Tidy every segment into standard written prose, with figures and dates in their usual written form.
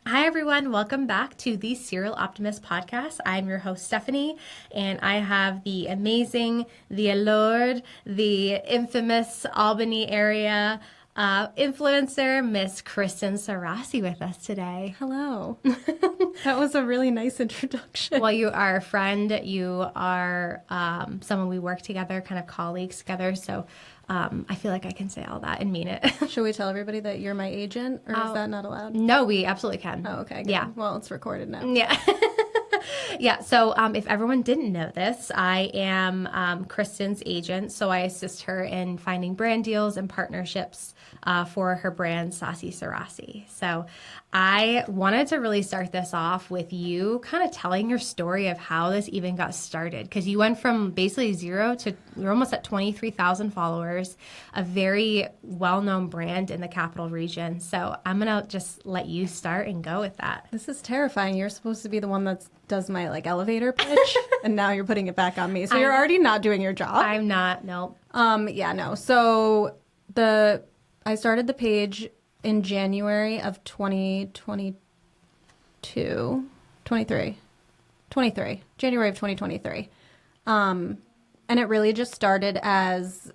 Hi, everyone. Welcome back to the Serial Optimist podcast. I'm your host, Stephanie, and I have the amazing, the allured, the infamous Albany area influencer, Miss Kristen Suraci, with us today. Hello. That was a really nice introduction. Well, you are a friend. You are someone we work together, kind of colleagues together. So I feel like I can say all that and mean it. Should we tell everybody that you're my agent, or is that not allowed? No, we absolutely can. Oh, okay. Good. Yeah. Well, it's recorded now. Yeah. Yeah, so if everyone didn't know this, I am Kristen's agent, so I assist her in finding brand deals and partnerships for her brand, Saucy Suraci. So I wanted to really start this off with you kind of telling your story of how this even got started, because you went from basically zero to you're almost at 23,000 followers, a very well-known brand in the capital region. So I'm going to just let you start and go with that. This is terrifying. You're supposed to be the one that does my elevator pitch, and now you're putting it back on me. So you're already not doing your job. I'm not, no. Yeah, no. So I started the page in January of 2022, 23, January of 2023. And it really just started as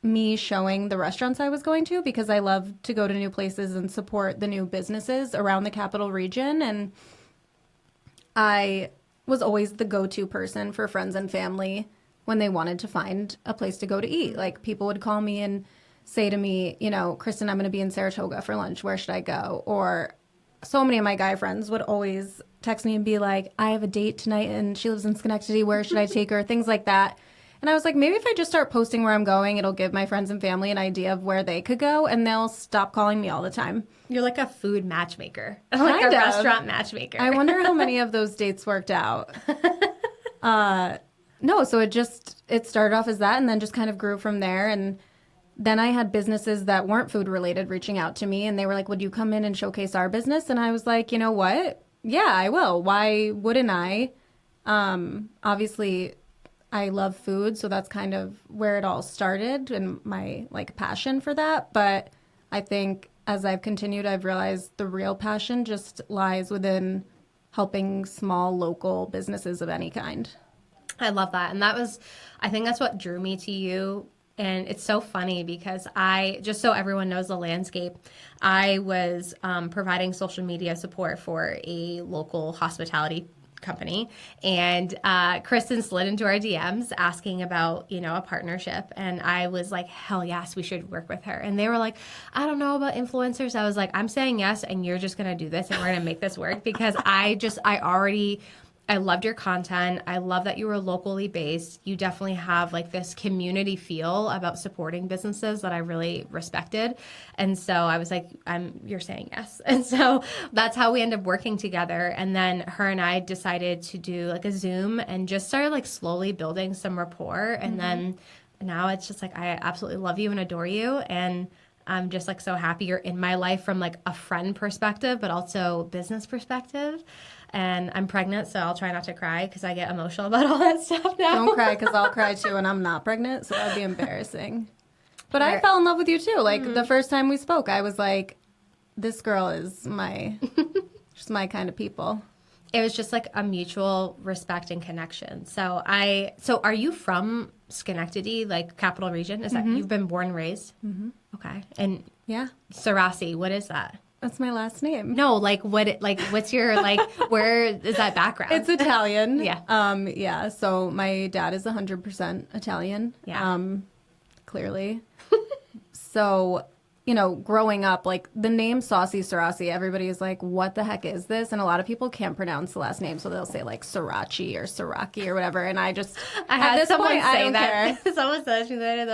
me showing the restaurants I was going to, because I love to go to new places and support the new businesses around the capital region. And I was always the go-to person for friends and family when they wanted to find a place to go to eat. Like, people would call me and say to me, Kristen, I'm going to be in Saratoga for lunch. Where should I go? Or so many of my guy friends would always text me and be like, I have a date tonight and she lives in Schenectady. Where should I take her? Things like that. And I was like, maybe if I just start posting where I'm going, it'll give my friends and family an idea of where they could go, and they'll stop calling me all the time. You're like a food matchmaker, like a restaurant matchmaker. I wonder how many of those dates worked out. No, so it started off as that, and then just kind of grew from there. And then I had businesses that weren't food related reaching out to me, and they were like, would you come in and showcase our business? And I was like, you know what? Yeah, I will. Why wouldn't I? Obviously, I love food, so that's kind of where it all started, and my passion for that. But I think as I've continued, I've realized the real passion just lies within helping small local businesses of any kind. I love that. And I think that's what drew me to you. And it's so funny because just so everyone knows the landscape, I was providing social media support for a local hospitality company, and Kristen slid into our DMs asking about a partnership, and I was like, hell yes, we should work with her. And they were like, I don't know about influencers. I was like, I'm saying yes, and you're just gonna do this, and we're gonna make this work, because I loved your content. I love that you were locally based. You definitely have this community feel about supporting businesses that I really respected. And so I was like, you're saying yes. And so that's how we ended up working together. And then her and I decided to do a Zoom and just started slowly building some rapport. And then now it's just I absolutely love you and adore you. And I'm just so happy you're in my life from a friend perspective, but also business perspective. And I'm pregnant, so I'll try not to cry because I get emotional about all that stuff now. Don't cry, because I'll cry too, and I'm not pregnant, so that'd be embarrassing. But I fell in love with you too. The first time we spoke, I was like, this girl is just my kind of people. It was just a mutual respect and connection. So are you from Schenectady, capital region? Is that you've been born and raised? Mm-hmm. Okay. And yeah, Suraci, what is that? That's my last name. No, what's your where is that background? It's Italian. Yeah. Yeah. So my dad is 100% Italian. Yeah. Clearly. So, growing up, the name Saucy Suraci, everybody is like, what the heck is this? And a lot of people can't pronounce the last name, so they'll say Suraci or Suraki or whatever. And I had someone say that. Someone said to me,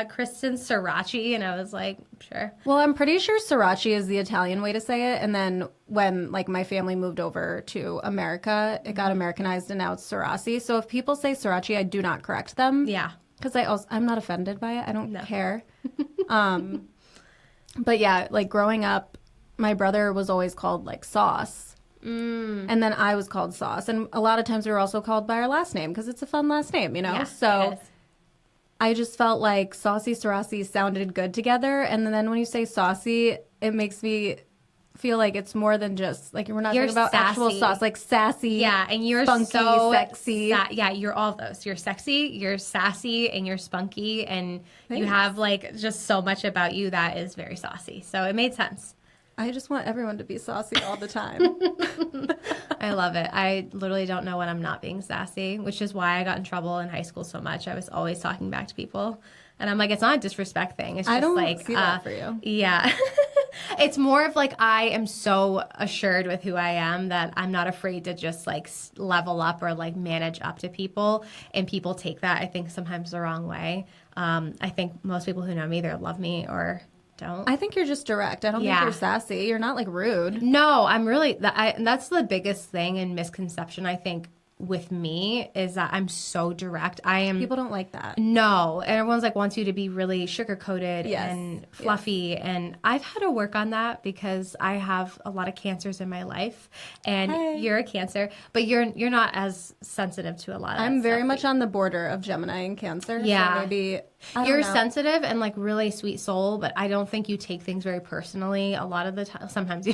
Kristen Suraci, and I was like, sure. Well, I'm pretty sure Suraci is the Italian way to say it. And then when my family moved over to America, it got Americanized, and now it's Suraci. So if people say Suraci, I do not correct them. Yeah. Because I'm not offended by it. I don't care. But yeah, growing up, my brother was always called Sauce. And then I was called Sauce. And a lot of times we were also called by our last name because it's a fun last name, Yeah, So I just felt like Saucy Suraci sounded good together. And then when you say saucy, it makes me feel like it's more than just like we're not You're talking about actual sassy. sauce, like sassy. Yeah, and you're spunky, so sexy. Yeah, you're all of those. You're sexy, you're sassy, and you're spunky, and you Thanks. have like just so much about you that is very saucy. So it made sense. I just want everyone to be saucy all the time. I love it. I literally don't know when I'm not being sassy, which is why I got in trouble in high school so much. I was always talking back to people. And I'm like, it's not a disrespect thing. It's just I don't like, see that for you. Yeah. It's more of like, I am so assured with who I am that I'm not afraid to just like level up or like manage up to people. And people take that, I think, sometimes the wrong way. I think most people who know me either love me or don't. I think you're just direct. I don't think you're sassy. You're not like rude. No, I'm really, that's the biggest thing and misconception, I think, with me is that I'm so direct. People don't like that. No, everyone's like wants you to be really sugar coated Yes. and fluffy, and I've had to work on that because I have a lot of cancers in my life, and Hey. you're a Cancer, but you're not as sensitive to a lot of. I'm that very stuff. much on the border of Gemini and Cancer. Yeah. So maybe I don't You're know. sensitive and like really sweet soul, but I don't think you take things very personally a lot of the time. Sometimes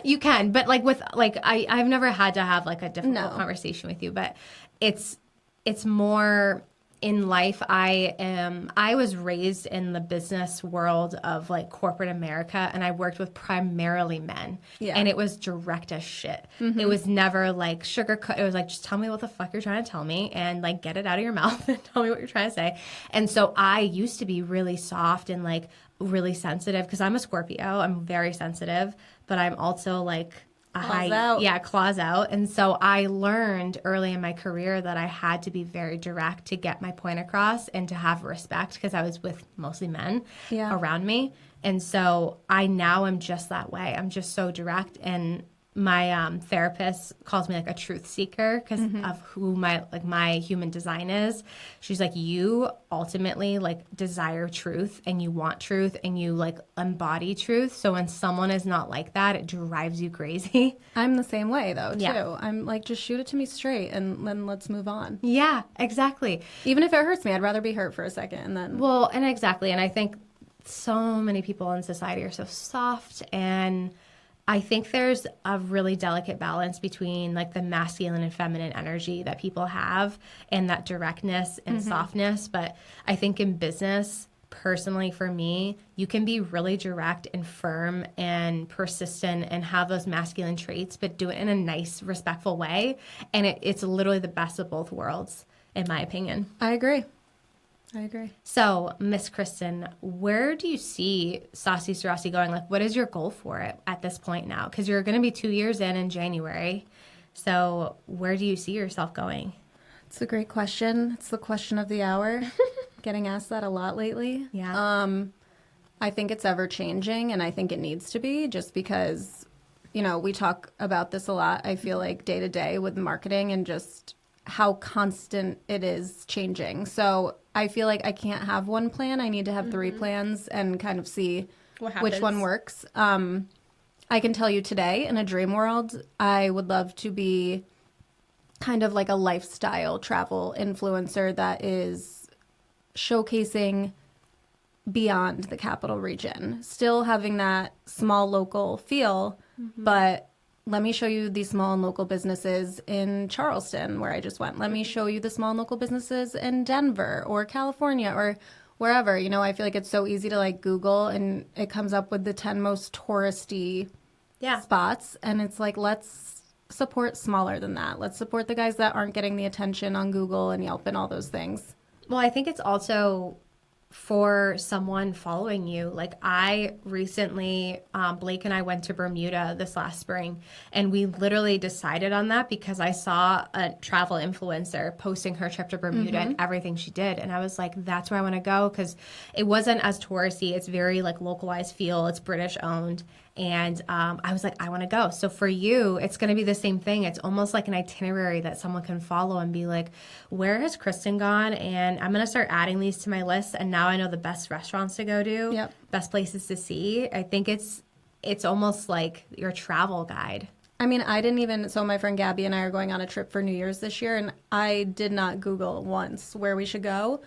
you can, but like with like I've never had to have like a difficult conversation with you, but it's more in life. I was raised in the business world of like corporate America, and I worked with primarily men. Yeah. And it was direct as shit. It was never like sugarcoat. It was like, just tell me what the fuck you're trying to tell me and like get it out of your mouth and tell me what you're trying to say. And so I used to be really soft and like really sensitive because I'm a Scorpio. I'm very sensitive, but I'm also like claws out. And so I learned early in my career that I had to be very direct to get my point across and to have respect because I was with mostly men around me. And so I now am just that way. I'm just so direct. And my therapist calls me like a truth seeker because of who my human design is. She's like, you ultimately like desire truth and you want truth and you like embody truth. So when someone is not like that, it drives you crazy. I'm the same way though too. Yeah. I'm like, just shoot it to me straight and then let's move on. Yeah, exactly. Even if it hurts me, I'd rather be hurt for a second and then. Well, and exactly. And I think so many people in society are so soft, and I think there's a really delicate balance between like the masculine and feminine energy that people have and that directness and softness. But I think in business, personally for me, you can be really direct and firm and persistent and have those masculine traits, but do it in a nice, respectful way. And it's literally the best of both worlds, in my opinion. I agree. So, Miss Kristen, where do you see Saucy Suraci going? Like, what is your goal for it at this point now? Because you're going to be 2 years in January. So, where do you see yourself going? It's a great question. It's the question of the hour. Getting asked that a lot lately. Yeah. I think it's ever changing, and I think it needs to be just because, we talk about this a lot. I feel like day to day with marketing and just how constant it is changing. So I feel like I can't have one plan. I need to have 3 plans and kind of see which one works. I can tell you today, in a dream world, I would love to be kind of like a lifestyle travel influencer that is showcasing beyond the capital region, still having that small local feel, but let me show you these small and local businesses in Charleston, where I just went. Let me show you the small and local businesses in Denver or California or wherever. I feel like it's so easy to like Google and it comes up with the 10 most touristy spots. And it's like, let's support smaller than that. Let's support the guys that aren't getting the attention on Google and Yelp and all those things. Well, I think it's also for someone following you. Like I recently, Blake and I went to Bermuda this last spring, and we literally decided on that because I saw a travel influencer posting her trip to Bermuda and everything she did. And I was like, that's where I want to go because it wasn't as touristy. It's very like localized feel. It's British owned. And I was like, I want to go. So for you, it's going to be the same thing. It's almost like an itinerary that someone can follow and be like, where has Kristen gone? And I'm going to start adding these to my list. And now I know the best restaurants to go to, best places to see. I think it's almost like your travel guide. I mean, so my friend Gabby and I are going on a trip for New Year's this year, and I did not Google once where we should go.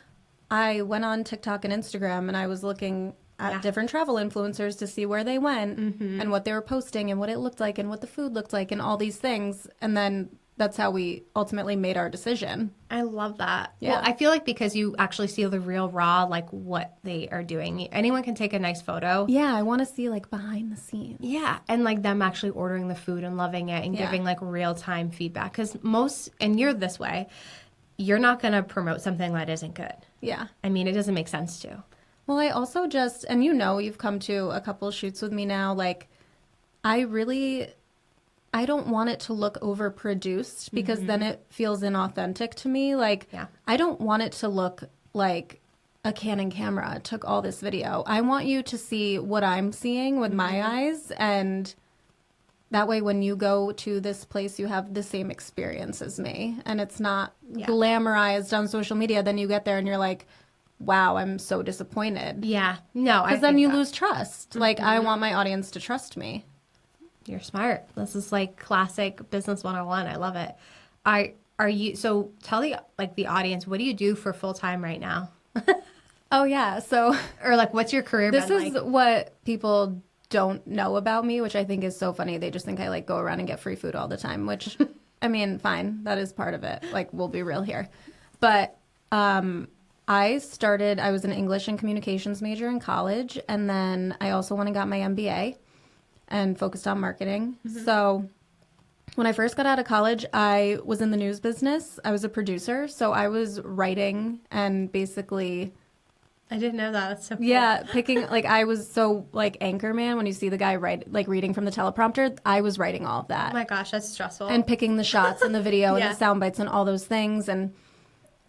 I went on TikTok and Instagram, and I was looking at different travel influencers to see where they went and what they were posting and what it looked like and what the food looked like and all these things. And then that's how we ultimately made our decision. I love that. Yeah. Well, I feel like because you actually see the real raw, like what they are doing. Anyone can take a nice photo. Yeah, I want to see like behind the scenes. Yeah, and like them actually ordering the food and loving it and giving like real time feedback. Because and you're this way, you're not going to promote something that isn't good. Yeah. I mean, it doesn't make sense to. Well, I also just, and you've come to a couple of shoots with me now, like, I don't want it to look overproduced because then it feels inauthentic to me. Like, I don't want it to look like a Canon camera took all this video. I want you to see what I'm seeing with my eyes, and that way when you go to this place, you have the same experience as me, and it's not glamorized on social media. Then you get there and you're like, wow, I'm so disappointed. Yeah. No, because then you lose trust. Like, I want my audience to trust me. You're smart. This is like classic business 101. I love it. So tell the audience, what do you do for full time right now? Oh yeah. So, or like, what's your career this been is like? what people don't know about me, which I think is so funny. They just think I like go around and get free food all the time, which I mean, fine. That is part of it. Like, we'll be real here. But, I was an English and communications major in college, and then I also went and got my MBA and focused on marketing. So when I first got out of college, I was in the news business. I was a producer, so I was writing and basically... I didn't know that. That's so cool. Yeah, picking, like, I was so, like, Anchorman, when you see the guy reading from the teleprompter, I was writing all of that. Oh my gosh, that's stressful. And picking the shots and the video and the sound bites and all those things, and...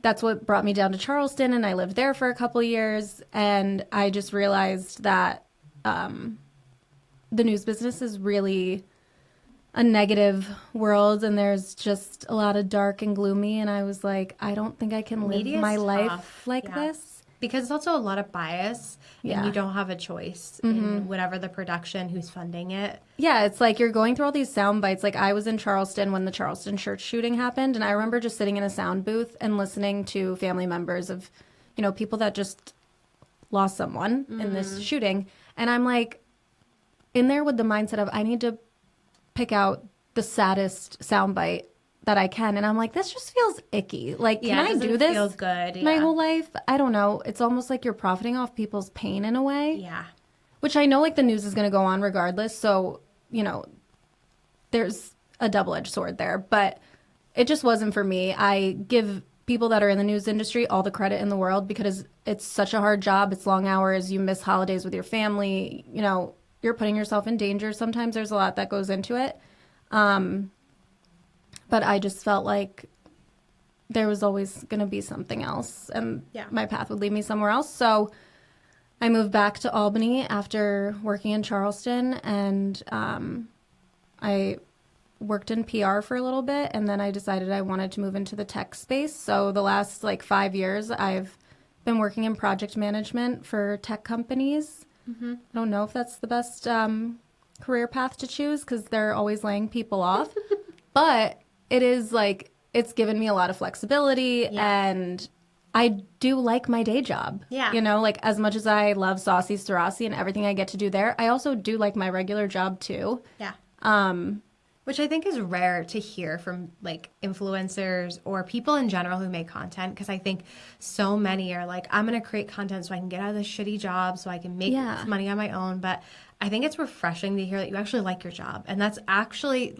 That's what brought me down to Charleston, and I lived there for a couple of years, and I just realized that the news business is really a negative world, and there's just a lot of dark and gloomy, and I was like, I don't think I can live my life like this. Because it's also a lot of bias, and you don't have a choice in whatever the production, who's funding it. Yeah, it's like you're going through all these sound bites. Like, I was in Charleston when the Charleston church shooting happened, and I remember just sitting in a sound booth and listening to family members of, people that just lost someone in this shooting. And I'm like, in there with the mindset of, I need to pick out the saddest soundbite that I can, and I'm like, this just feels icky. Like, can I do this? Feels good. My whole life? I don't know. It's almost like you're profiting off people's pain in a way. Yeah. Which I know, like, the news is going to go on regardless. So, there's a double-edged sword there. But it just wasn't for me. I give people that are in the news industry all the credit in the world because it's such a hard job. It's long hours. You miss holidays with your family. You're putting yourself in danger. Sometimes there's a lot that goes into it. But I just felt like there was always going to be something else, and my path would lead me somewhere else. So I moved back to Albany after working in Charleston, and I worked in PR for a little bit, and then I decided I wanted to move into the tech space. So the last 5 years, I've been working in project management for tech companies. I don't know if that's the best career path to choose because they're always laying people off, but it is it's given me a lot of flexibility, and I do like my day job. Yeah. As much as I love Saucy, Suraci, and everything I get to do there, I also do like my regular job too. Yeah. Which I think is rare to hear from influencers or people in general who make content, because I think so many are like, I'm going to create content so I can get out of this shitty job so I can make money on my own. But I think it's refreshing to hear that you actually like your job. And that's actually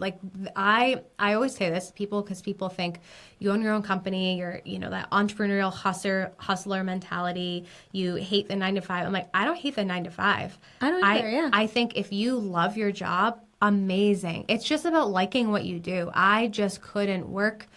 I always say this to people because people think you own your own company, you're, that entrepreneurial hustler mentality, you hate the 9 to 5. I'm like, I don't hate the 9 to 5. I don't either, I think if you love your job, amazing. It's just about liking what you do. I just couldn't work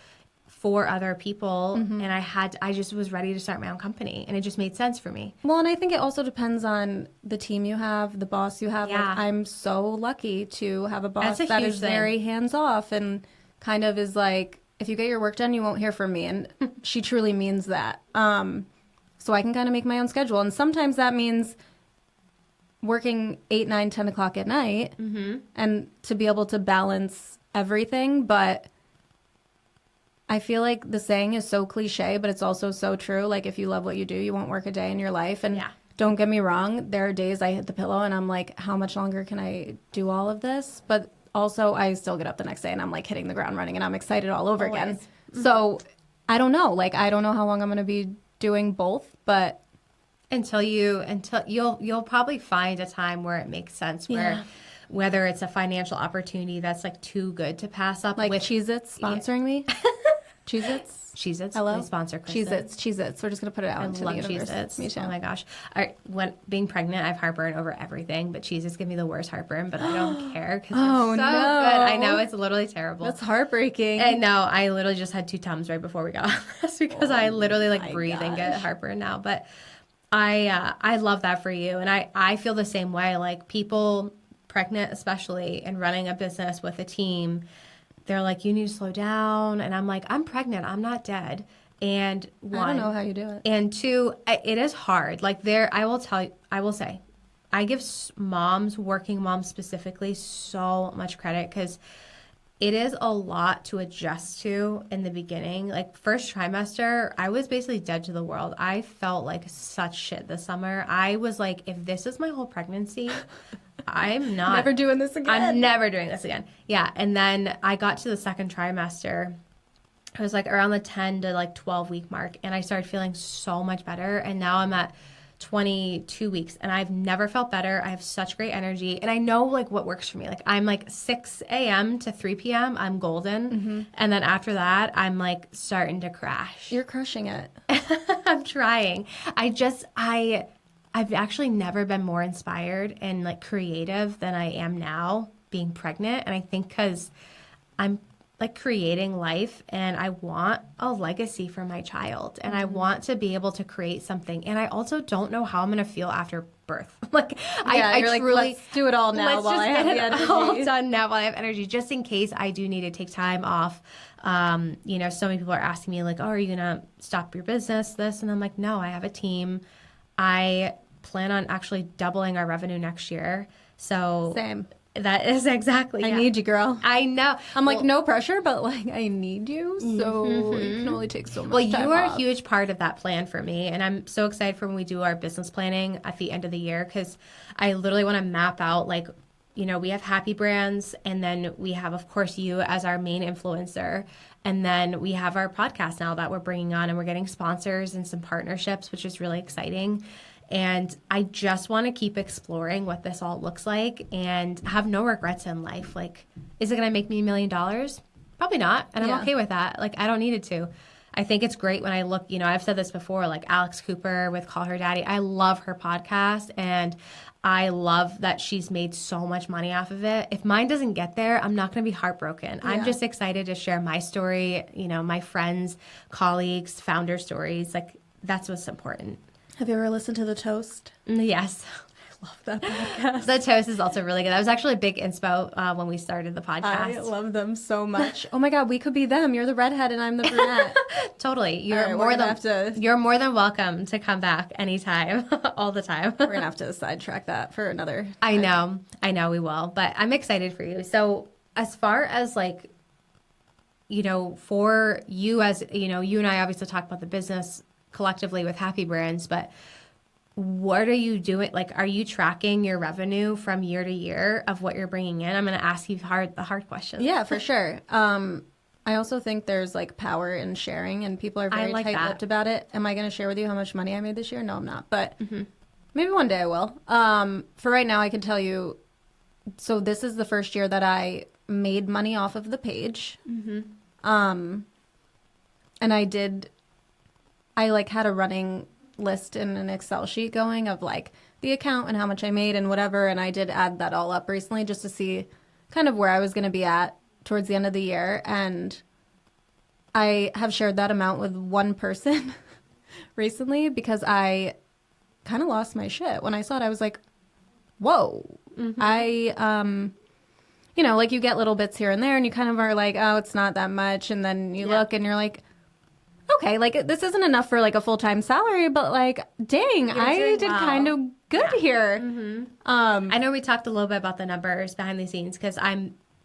for other people, and I just was ready to start my own company, and it just made sense for me. Well, and I think it also depends on the team you have, the boss you have. Yeah. I'm so lucky to have a boss That's a that huge is thing. very hands-off and kind of is like, if you get your work done, you won't hear from me, and she truly means that. So I can kind of make my own schedule, and sometimes that means working 8, 9, 10 o'clock at night, and to be able to balance everything. But I feel like the saying is so cliche, but it's also so true. Like, if you love what you do, you won't work a day in your life. And don't get me wrong. There are days I hit the pillow and I'm like, how much longer can I do all of this? But also I still get up the next day and I'm like hitting the ground running and I'm excited all over again. So I don't know. Like, I don't know how long I'm going to be doing both, but until you'll probably find a time where it makes sense, where whether it's a financial opportunity that's like too good to pass up, like with Cheez-Its sponsoring me. Cheez-Its, hello, please sponsor Kristen. Cheez-Its. We're just gonna put it out into the universe. Cheez-Its. Me too. Oh my gosh, when being pregnant, I have heartburn over everything, but Cheez-Its give me the worst heartburn. But I don't care because it's so no. good. I know it's literally terrible. That's heartbreaking. And no, I literally just had 2 Tums right before we got on this because I literally like breathe and get gosh. heartburn now. But I love that for you, and I feel the same way. Like, people pregnant especially and running a business with a team, they're like, you need to slow down, and I'm like, I'm pregnant, I'm not dead. And one, I don't know how you do it. and two, it is hard. Like, I will say, I give moms, working moms specifically, so much credit because it is a lot to adjust to in the beginning. Like, first trimester, I was basically dead to the world. I felt like such shit this summer. I was like, if this is my whole pregnancy, I'm not Never doing this again. I'm never doing this again. Yeah. And then I got to the second trimester. I was like around the 10 to like 12 week mark, and I started feeling so much better. And now I'm at 22 weeks and I've never felt better. I have such great energy, and I know like what works for me. Like, I'm like 6 a.m. to 3 p.m. I'm golden. And then after that, I'm like starting to crash. You're crushing it. I'm trying. I've actually never been more inspired and like creative than I am now being pregnant. And I think because I'm like creating life, and I want a legacy for my child, and I want to be able to create something. And I also don't know how I'm going to feel after birth. Like, I you're truly, like, let's do it all now while I have the energy. all done now while I have energy, just in case I do need to take time off. You know, so many people are asking me like, oh, are you going to stop your business, this? And I'm like, no, I have a team. I plan on actually doubling our revenue next year. So Same. That is exactly. I need you, girl. I know. I'm like, no pressure, but like, I need you. So you can only take so much time you are off. a huge part of that plan for me. And I'm so excited for when we do our business planning at the end of the year, because I literally want to map out, like, you know, we have Happy Brands, and then we have, of course, you as our main influencer. And then we have our podcast now that we're bringing on, and we're getting sponsors and some partnerships, which is really exciting. And I just want to keep exploring what this all looks like and have no regrets in life. Like, is it going to make me $1 million? Probably not. And I'm okay with that. Like, I don't need it to. I think it's great when I look, you know, I've said this before, like Alex Cooper with Call Her Daddy. I love her podcast, and I love that she's made so much money off of it. If mine doesn't get there, I'm not going to be heartbroken. I'm just excited to share my story, you know, my friends, colleagues, founder stories. Like, that's what's important. Have you ever listened to The Toast? Yes. I love that podcast. The Toast is also really good. That was actually a big inspo when we started the podcast. I love them so much. Oh my God, we could be them. You're the redhead and I'm the brunette. Totally. You're more than welcome to come back anytime, all the time. We're going to have to sidetrack that for another time. I know we will, but I'm excited for you. So as far as like, you know, for you, as you know, you and I obviously talk about the business collectively with Happy Brands, but what are you doing? Like, are you tracking your revenue from year to year of what you're bringing in? I'm going to ask you the hard questions. Yeah, for sure. I also think there's like power in sharing, and people are very tight-lipped about it. Am I going to share with you how much money I made this year? No, I'm not, but maybe one day I will. For right now, I can tell you, so this is the first year that I made money off of the page. And I like had a running list in an Excel sheet going of like the account and how much I made and whatever. And I did add that all up recently just to see kind of where I was going to be at towards the end of the year. And I have shared that amount with one person recently because I kind of lost my shit. When I saw it, I was like, whoa. I, you know, like you get little bits here and there and you kind of are like, oh, it's not that much. And then you look and you're like, okay, like this isn't enough for like a full-time salary, but like, dang, I did kind of good here. I know we talked a little bit about the numbers behind the scenes because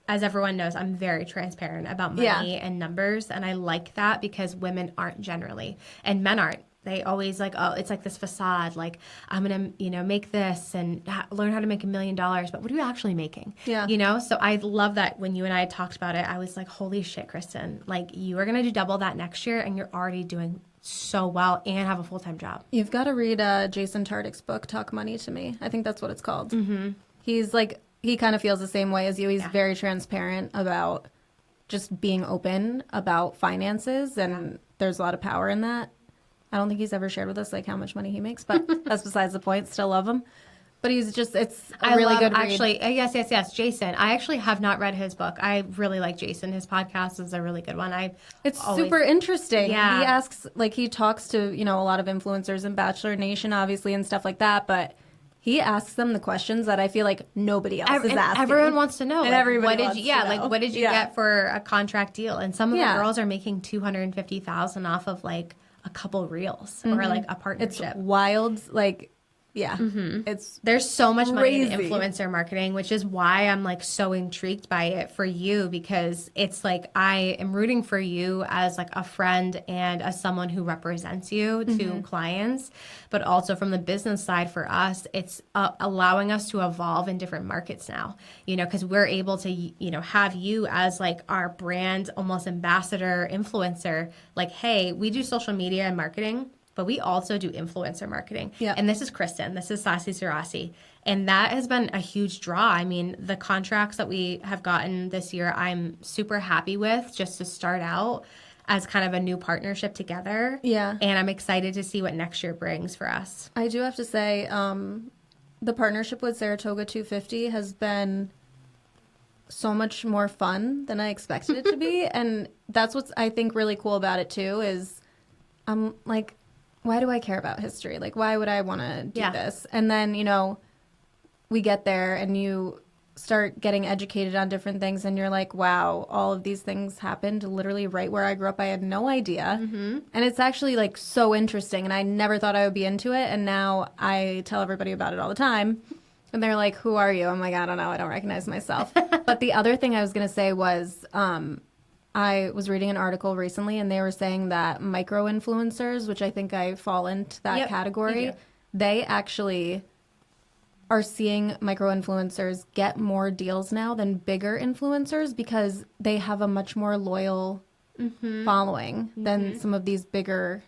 as everyone knows, I'm very transparent about money and numbers. And I like that because women aren't generally, and men aren't they always like, oh, it's like this facade, like I'm gonna, make this and learn how to make $1 million, but what are you actually making? Yeah. So I love that when you and I talked about it, I was like, holy shit, Kristen, like you are gonna do double that next year, and you're already doing so well and have a full-time job. You've got to read Jason Tartick's book, Talk Money to Me. I think that's what it's called. He's like, he kind of feels the same way as you. He's very transparent about just being open about finances, and there's a lot of power in that. I don't think he's ever shared with us like how much money he makes, but that's besides the point. Still love him. But he's just, it's a really good read. Actually, yes. Jason. I actually have not read his book. I really like Jason. His podcast is a really good one. It's super interesting. Yeah. He asks, like, he talks to, a lot of influencers in Bachelor Nation, obviously, and stuff like that. But he asks them the questions that I feel like nobody else is asking. Everyone wants to know. And like, everybody wants to know. Like, what did you get for a contract deal? And some of the girls are making $250,000 off of, like, a couple reels or, like, a partnership. It's wild. Like, yeah, There's so much money in crazy. influencer marketing, which is why I'm like so intrigued by it for you, because it's like I am rooting for you as like a friend and as someone who represents you to clients, but also from the business side for us, it's allowing us to evolve in different markets now, because we're able to, have you as like our brand, almost ambassador influencer, like, hey, we do social media and marketing, but we also do influencer marketing. Yeah. And this is Kristen. This is Saucy Suraci. And that has been a huge draw. I mean, the contracts that we have gotten this year, I'm super happy with just to start out as kind of a new partnership together. Yeah. And I'm excited to see what next year brings for us. I do have to say, the partnership with Saratoga 250 has been so much more fun than I expected it to be. And that's what's, I think, really cool about it, too, is I'm like, why do I care about history? Like, why would I want to do this? And then, we get there and you start getting educated on different things and you're like, wow, all of these things happened literally right where I grew up. I had no idea. And it's actually like so interesting. And I never thought I would be into it. And now I tell everybody about it all the time. And they're like, who are you? I'm like, I don't know. I don't recognize myself. But the other thing I was going to say was, I was reading an article recently, and they were saying that micro-influencers, which I think I fall into that category, they actually are seeing micro-influencers get more deals now than bigger influencers because they have a much more loyal following than some of these bigger...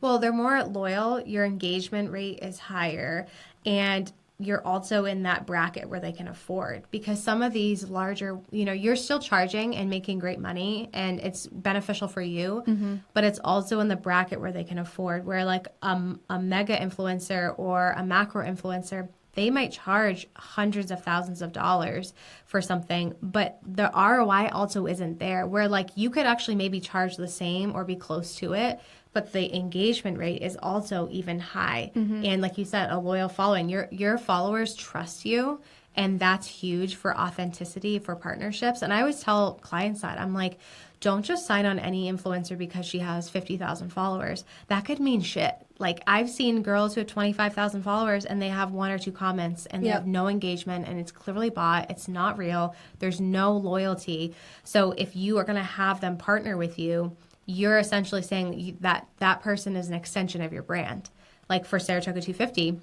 Well, they're more loyal. Your engagement rate is higher, and you're also in that bracket where they can afford, because some of these larger, you're still charging and making great money and it's beneficial for you, but it's also in the bracket where they can afford, where like a mega influencer or a macro influencer, they might charge hundreds of thousands of dollars for something, but the ROI also isn't there, where like you could actually maybe charge the same or be close to it, but the engagement rate is also even high. And like you said, a loyal following. Your followers trust you, and that's huge for authenticity, for partnerships. And I always tell clients that. I'm like, don't just sign on any influencer because she has 50,000 followers. That could mean shit. Like, I've seen girls who have 25,000 followers and they have 1 or 2 comments and they have no engagement, and it's clearly bought. It's not real. There's no loyalty. So if you are going to have them partner with you, you're essentially saying that that person is an extension of your brand. Like for Saratoga 250,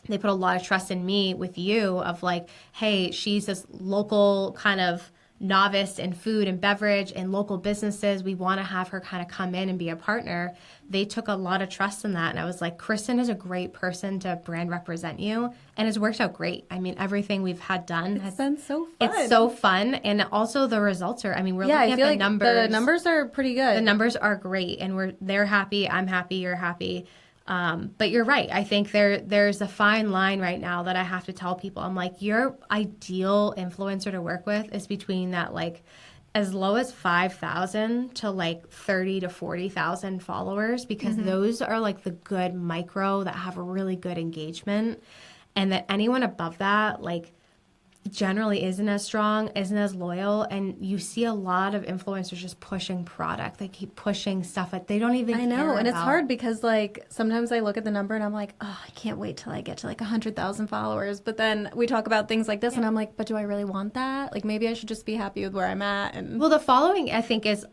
they put a lot of trust in me with you of like, hey, she's this local kind of novice in food and beverage and local businesses. We want to have her kind of come in and be a partner. They took a lot of trust in that. And I was like, Kristen is a great person to brand represent you. And it's worked out great. I mean, everything we've had done has been so fun. It's so fun. And also the results are, I mean, we're looking at the like numbers. The numbers are pretty good. The numbers are great. And they're happy. I'm happy. You're happy. But you're right. I think there's a fine line right now that I have to tell people. I'm like, your ideal influencer to work with is between that, like, as low as 5,000 to like 30 to 40,000 followers, because those are like the good micro that have a really good engagement, and that anyone above that, like, generally isn't as strong, isn't as loyal. And you see a lot of influencers just pushing product. They keep pushing stuff that they don't even care I know, and about. it's hard because like sometimes I look at the number and I'm like, oh, I can't wait till I get to like 100,000 followers. But then we talk about things like this and I'm like, but do I really want that? Like maybe I should just be happy with where I'm at. And well, the following I think is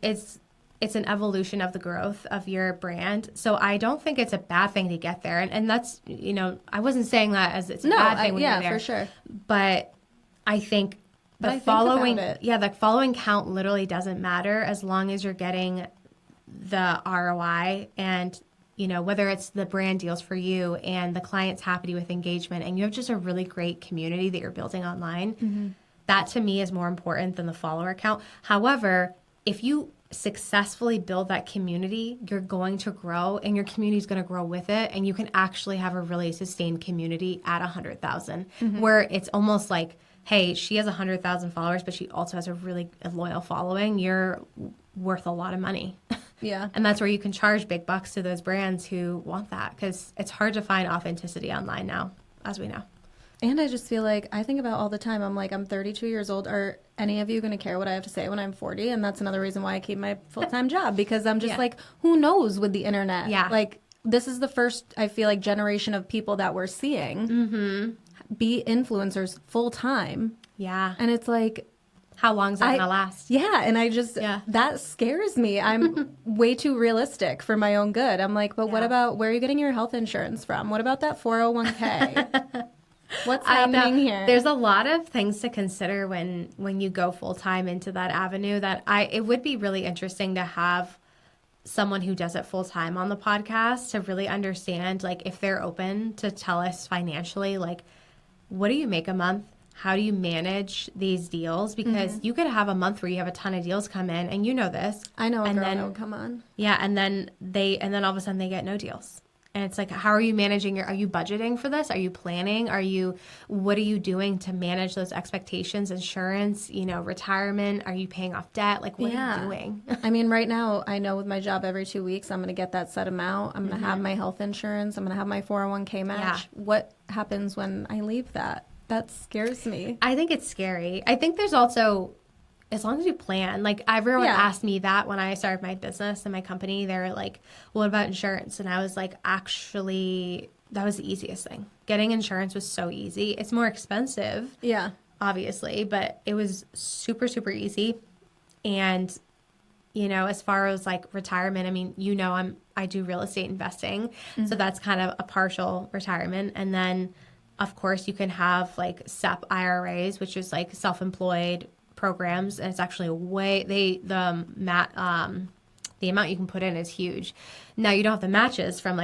it's an evolution of the growth of your brand. So I don't think it's a bad thing to get there. And that's, I wasn't saying that as it's a bad thing when you're there. For sure. But I think the following count literally doesn't matter as long as you're getting the ROI and, whether it's the brand deals for you and the client's happy with engagement and you have just a really great community that you're building online. That to me is more important than the follower count. However, if you successfully build that community, you're going to grow and your community is going to grow with it. And you can actually have a really sustained community at 100,000 where it's almost like, hey, she has 100,000 followers, but she also has a really loyal following. You're worth a lot of money. Yeah. And that's where you can charge big bucks to those brands who want that because it's hard to find authenticity online now, as we know. And I just feel like I think about all the time. I'm like, I'm 32 years old. Are any of you going to care what I have to say when I'm 40? And that's another reason why I keep my full-time job because I'm just like, who knows with the internet? Yeah. Like, this is the first, I feel like, generation of people that we're seeing be influencers full-time. Yeah. And it's like, how long is that going to last? Yeah. And I just, that scares me. I'm way too realistic for my own good. I'm like, but what about, where are you getting your health insurance from? What about that 401k? What's happening here? There's a lot of things to consider when you go full time into that avenue that it would be really interesting to have someone who does it full time on the podcast to really understand, like, if they're open to tell us financially, like, what do you make a month? How do you manage these deals? Because you could have a month where you have a ton of deals come in, and you know this. I know a girl that would come on. Yeah, and then all of a sudden they get no deals. And it's like, how are you managing are you budgeting for this? Are you planning? What are you doing to manage those expectations, insurance, retirement? Are you paying off debt? Like, what are you doing? I mean, right now, I know with my job every 2 weeks, I'm going to get that set amount. I'm going to have my health insurance. I'm going to have my 401k match. Yeah. What happens when I leave that? That scares me. I think it's scary. I think there's also, as long as you plan, like everyone asked me that when I started my business and my company, they were like, well, what about insurance? And I was like, actually, that was the easiest thing. Getting insurance was so easy. It's more expensive. Yeah. Obviously, but it was super, super easy. And, as far as like retirement, I mean, I do real estate investing. So that's kind of a partial retirement. And then of course you can have like SEP IRAs, which is like self-employed programs. And it's actually the amount you can put in is huge. Now you don't have the matches from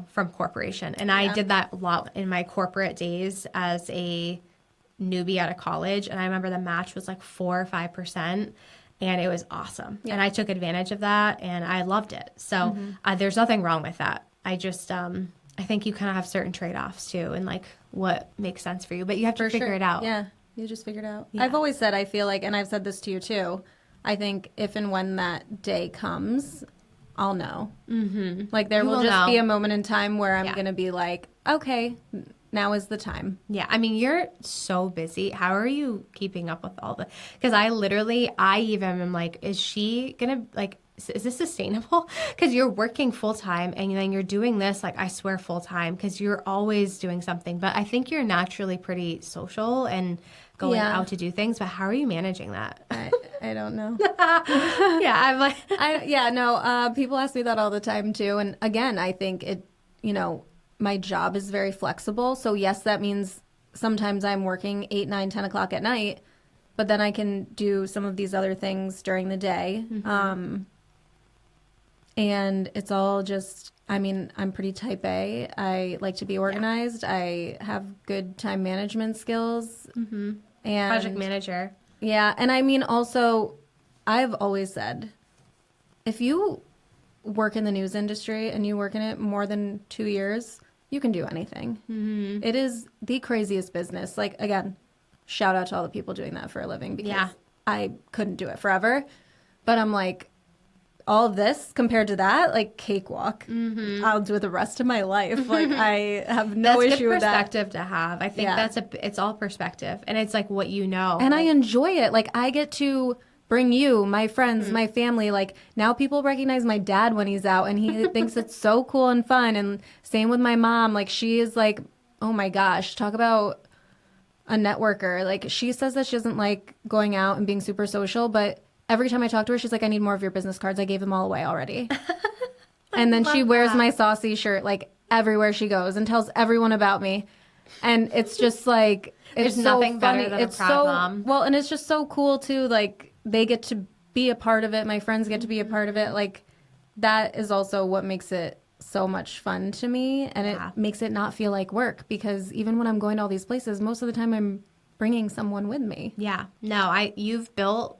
from corporation. And I did that a lot in my corporate days as a newbie out of college. And I remember the match was like 4 or 5%. And it was awesome. Yeah. And I took advantage of that and I loved it. So there's nothing wrong with that. I just, I think you kind of have certain trade-offs too and like what makes sense for you, but you have to figure it out. Yeah. You just figure it out. Yeah. I've always said, I feel like, and I've said this to you too, I think if and when that day comes, I'll know. Like there will just be a moment in time where I'm going to be like, okay, now is the time. Yeah. I mean, you're so busy. How are you keeping up with all the, because I even am like, is she going to like, is this sustainable? Because you're working full time and then you're doing this, like I swear full time, because you're always doing something. But I think you're naturally pretty social and going out to do things. But how are you managing that? I don't know. Yeah, I'm like, people ask me that all the time too. And again, I think my job is very flexible. So yes, that means sometimes I'm working 8, 9, 10 o'clock at night, but then I can do some of these other things during the day. And it's all just, I mean, I'm pretty type A. I like to be organized. Yeah. I have good time management skills. And project manager. Yeah. And I mean, also, I've always said, if you work in the news industry and you work in it more than 2 years, you can do anything. It is the craziest business. Like, again, shout out to all the people doing that for a living because I couldn't do it forever. But I'm like, all of this compared to that, like cakewalk. I'll do it the rest of my life. Like I have no issue with that. That's good perspective to have. I think it's all perspective, and it's like what you know. And I enjoy it. Like I get to bring you, my friends, my family. Like now people recognize my dad when he's out, and he thinks it's so cool and fun. And same with my mom. Like she is like, oh my gosh, talk about a networker. Like she says that she doesn't like going out and being super social, but every time I talk to her, she's like, I need more of your business cards. I gave them all away already. And then she wears my Saucy shirt like everywhere she goes and tells everyone about me. And it's just like, it's There's so nothing funny. better than a It's proud so mom. well, and it's just so cool too. Like they get to be a part of it. My friends get to be a part of it. Like that is also what makes it so much fun to me, and Yeah. it makes it not feel like work, because even when I'm going to all these places, most of the time I'm bringing someone with me. Yeah. No, you've built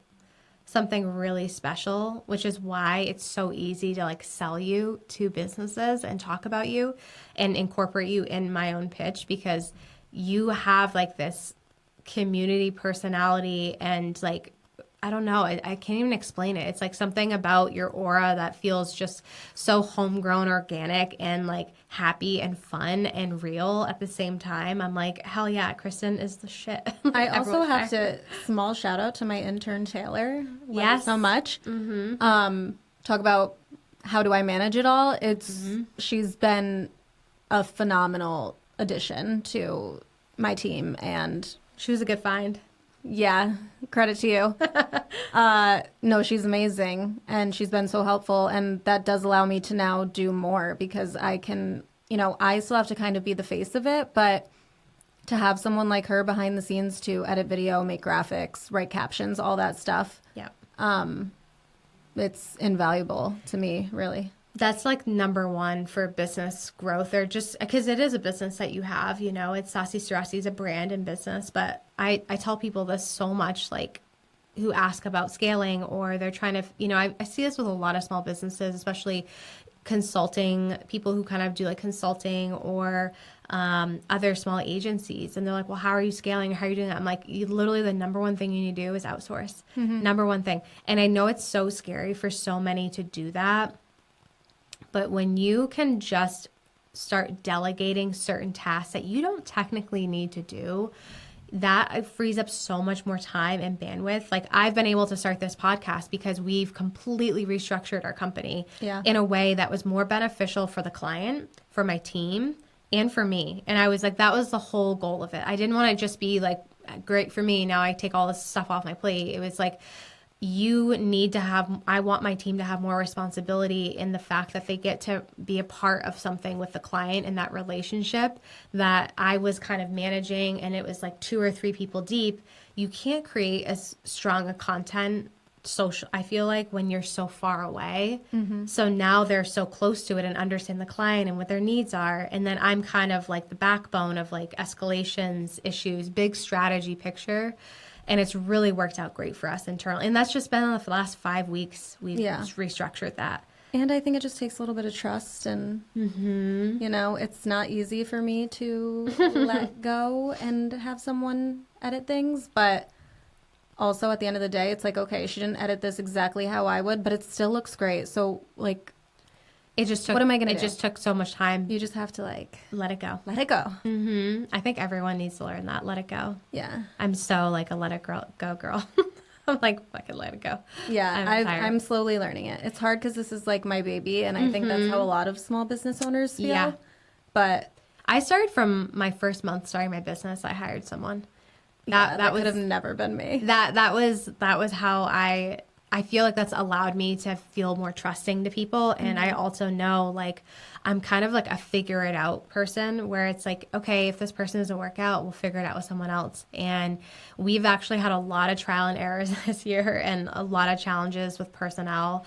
something really special, which is why it's so easy to like sell you to businesses and talk about you and incorporate you in my own pitch, because you have like this community personality and like, I don't know, I can't even explain it. It's like something about your aura that feels just so homegrown, organic, and like happy and fun and real at the same time. I'm like, hell yeah, Kristen is the shit. I also have to small shout out to my intern Taylor. Love her Yes. so much. Talk about how do I manage it all. She's been a phenomenal addition to my team, and She was a good find. yeah, credit to you. No, she's amazing, and she's been so helpful, and that does allow me to now do more, because I can, I still have to kind of be the face of it, but to have someone like her behind the scenes to edit video, make graphics, write captions, all that stuff, Yeah. it's invaluable to me, really. That's like number one for business growth, or just because it is a business that you have, it's Saucy Suraci is a brand and business. But I tell people this so much, like who ask about scaling, or they're trying to, I see this with a lot of small businesses, especially consulting people who kind of do like consulting or other small agencies. And they're like, well, how are you scaling? How are you doing that? I'm like, literally the number one thing you need to do is outsource. Number one thing. And I know it's so scary for so many to do that. But when you can just start delegating certain tasks that you don't technically need to do, that frees up so much more time and bandwidth. Like I've been able to start this podcast because we've completely restructured our company in a way that was more beneficial for the client, for my team, and for me. And I was like, that was the whole goal of it. I didn't want to just be like, great for me, now I take all this stuff off my plate. It was like, I want my team to have more responsibility in the fact that they get to be a part of something with the client in that relationship that I was kind of managing, and it was like 2 or 3 people deep. You can't create as strong a content social, I feel like, when you're so far away. So now they're so close to it and understand the client and what their needs are. And then I'm kind of like the backbone of like escalations, issues, big strategy picture. And it's really worked out great for us internally. And that's just been in the last 5 weeks. We've just restructured that. And I think it just takes a little bit of trust. And, it's not easy for me to let go and have someone edit things. But also at the end of the day, it's like, okay, she didn't edit this exactly how I would, but it still looks great. So, like, it just took, what am I going to do? It just took so much time. You just have to, like, let it go. Let it go. I think everyone needs to learn that. Let it go. Yeah. I'm so like a let it go girl. I'm like, fucking let it go. Yeah, I'm slowly learning it. It's hard because this is like my baby, and I think that's how a lot of small business owners feel. Yeah. But I started from my first month starting my business. I hired someone. That would have never been me. That was how I feel like that's allowed me to feel more trusting to people. And I also know, like, I'm kind of like a figure it out person, where it's like, okay, if this person doesn't work out, we'll figure it out with someone else. And we've actually had a lot of trial and errors this year, and a lot of challenges with personnel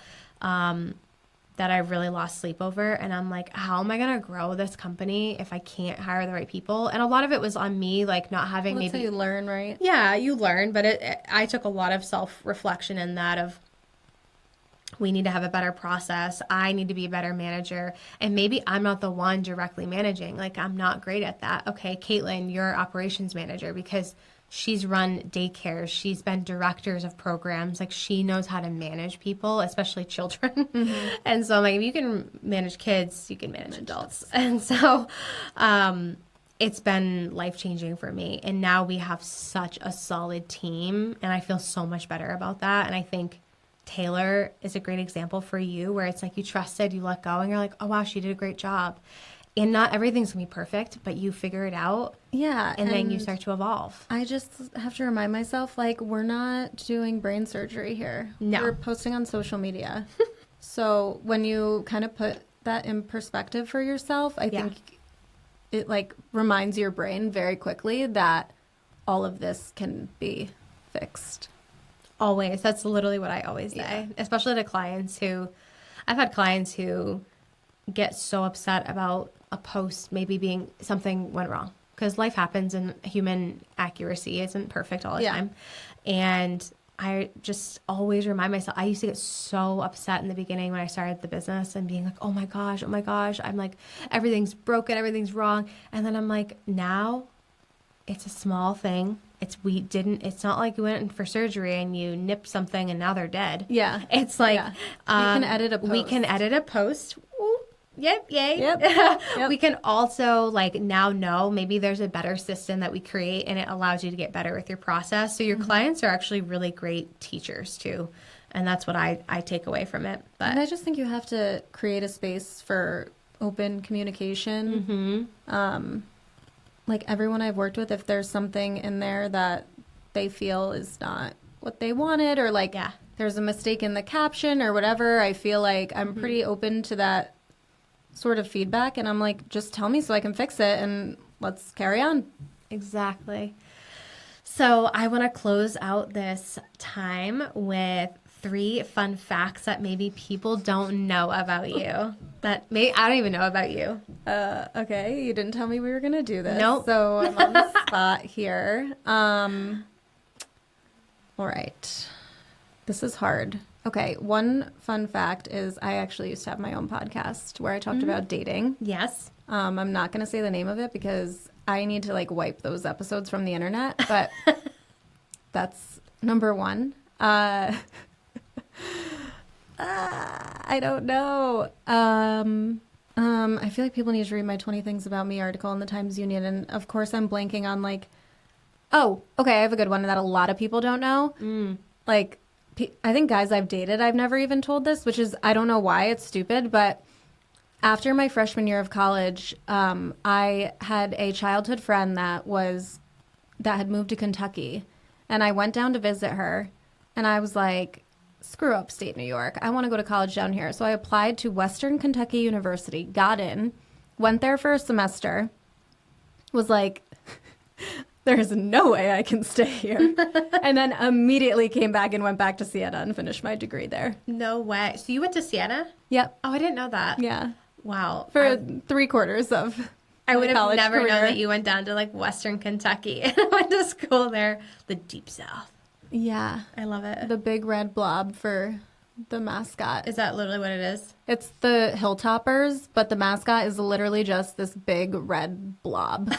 that I really lost sleep over. And I'm like, how am I going to grow this company if I can't hire the right people? And a lot of it was on me, like not having That's maybe... how you learn, right? Yeah, you learn, but I took a lot of self-reflection in that of, we need to have a better process. I need to be a better manager. And maybe I'm not the one directly managing. Like, I'm not great at that. Okay, Caitlin, you're operations manager, because she's run daycares. She's been directors of programs. Like, she knows how to manage people, especially children. And so I'm like, if you can manage kids, you can manage adults. And so it's been life-changing for me. And now we have such a solid team, and I feel so much better about that. And I think Taylor is a great example for you, where it's like you trusted, you let go, and you're like, oh, wow, she did a great job. And not everything's going to be perfect, but you figure it out. Yeah. And then you start to evolve. I just have to remind myself, like, we're not doing brain surgery here. No. We're posting on social media. So when you kind of put that in perspective for yourself, I think it, like, reminds your brain very quickly that all of this can be fixed. Always. That's literally what I always say, especially to clients who, I've had clients who get so upset about a post maybe being something went wrong, because life happens and human accuracy isn't perfect all the time. And I just always remind myself, I used to get so upset in the beginning when I started the business and being like, oh my gosh, I'm like, everything's broken, everything's wrong. And then I'm like, now it's a small thing. It's not like you went in for surgery and you nipped something and now they're dead. Yeah. It's like, we can edit a post. We can edit a post. Ooh, yep, yay. Yep. We can also, like, now know maybe there's a better system that we create and it allows you to get better with your process. So your clients are actually really great teachers too. And that's what I take away from it. But And I just think you have to create a space for open communication. Like, everyone I've worked with, if there's something in there that they feel is not what they wanted, or like there's a mistake in the caption or whatever, I feel like I'm pretty open to that sort of feedback. And I'm like, just tell me so I can fix it and let's carry on. Exactly. So I want to close out this time with 3 fun facts that maybe people don't know about you. That maybe I don't even know about you. Okay, you didn't tell me we were going to do this. Nope. So I'm on the spot here. All right. This is hard. Okay, one fun fact is I actually used to have my own podcast where I talked about dating. Yes. I'm not going to say the name of it because I need to, like, wipe those episodes from the internet, but that's number 1. I don't know. I feel like people need to read my 20 Things About Me article in the Times Union. And of course I'm blanking on, like, oh, okay, I have a good one that a lot of people don't know. Like, I think guys I've dated, I've never even told this, which is, I don't know why, it's stupid. But after my freshman year of college, I had a childhood friend that had moved to Kentucky. And I went down to visit her. And I was like, screw upstate New York. I want to go to college down here. So I applied to Western Kentucky University, got in, went there for a semester, was like, there's no way I can stay here. And then immediately came back and went back to Siena and finished my degree there. No way. So you went to Siena? Yep. Oh, I didn't know that. Yeah. Wow. For 3/4 of I would have never career. known that you went down to, like, Western Kentucky and went to school there, the deep South. Yeah. I love it. The big red blob for the mascot. Is that literally what it is? It's the Hilltoppers, but the mascot is literally just this big red blob.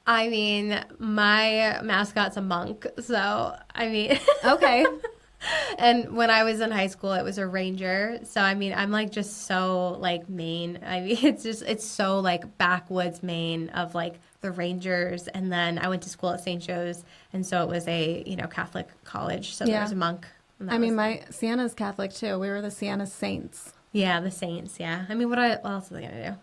I mean, my mascot's a monk, so, I mean... Okay. And when I was in high school, it was a ranger. So, I mean, I'm, like, just so, like, Maine. I mean, it's so, like, backwoods Maine of, like, the Rangers. And then I went to school at St. Joe's, and so it was a, Catholic college. So there was a monk. I mean, my Siena's Catholic, too. We were the Siena Saints. Yeah, the Saints, yeah. I mean, what else are they going to do?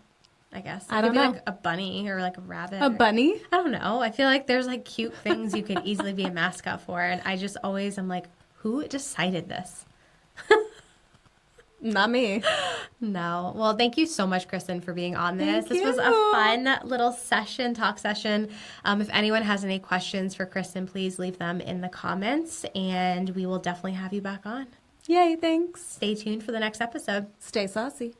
I guess. I don't know. Like a bunny or, like, a rabbit. A bunny? I don't know. I feel like there's, like, cute things you could easily be a mascot for. And I just always am like, who decided this? Not me. No. Well, thank you so much, Kristen, for being on this. Thank This was you. a fun little talk session. If anyone has any questions for Kristen, please leave them in the comments, and we will definitely have you back on. Yay, thanks. Stay tuned for the next episode. Stay saucy.